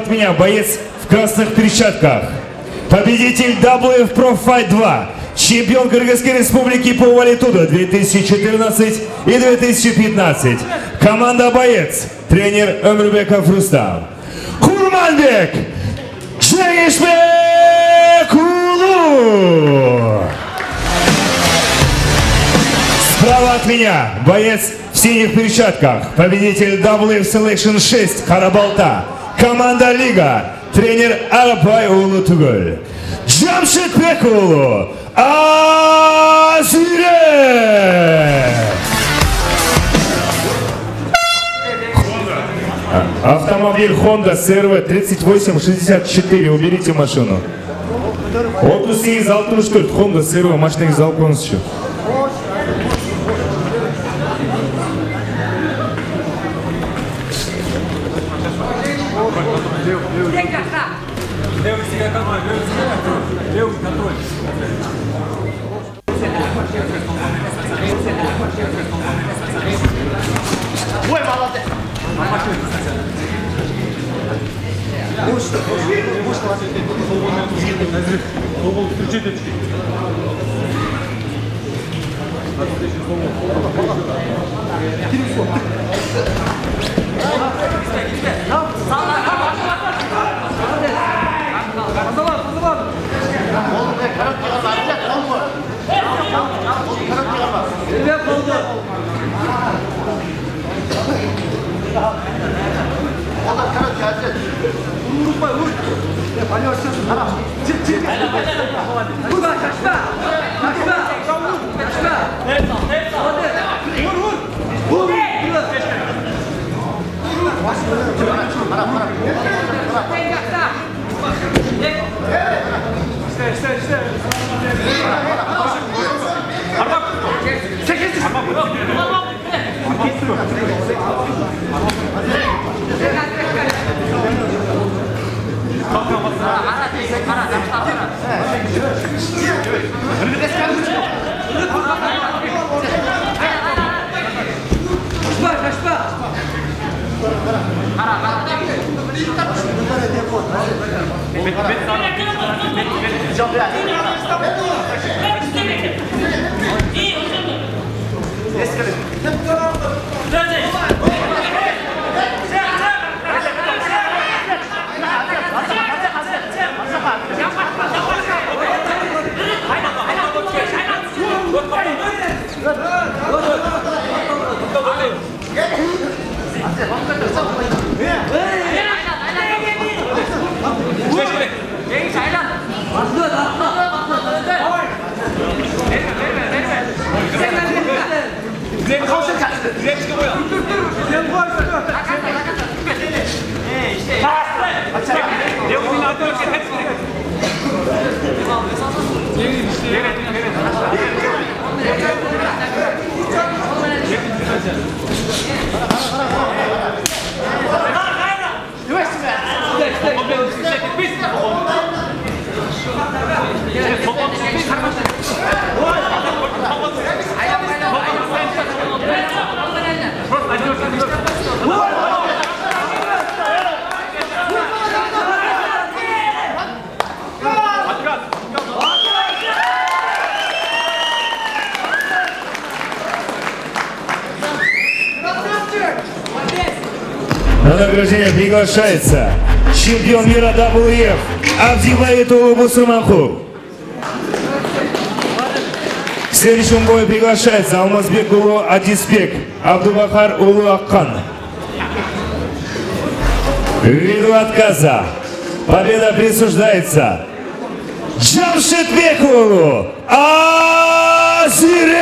от меня боец в красных перчатках. Победитель WF Pro Fight 2. Чемпион Кыргызской Республики по валитуда 2014 и 2015. Команда «Боец». Тренер Өмірбеков Рустам. Курманбек Жеңишбекулу. Справа от меня боец в синих перчатках. Победитель WF Selection 6 Карабалта. Команда «Лига». Тренер Арапай Улу Тугуль. Жамшитбекулу Азире. Автомобиль Honda CR-V 3864. Уберите машину. 3864 Honda CR-V машинаңызды алып қойыңызшы. Ой, молодец! На награждение приглашается чемпион мира WF Абдибаит Улу Бусурманху. К следующему бою приглашается Алмазбек Улу Адисбек Абдубахар Улу Аккан. Ввиду отказа победа присуждается Джамшитбеку Улу Азире.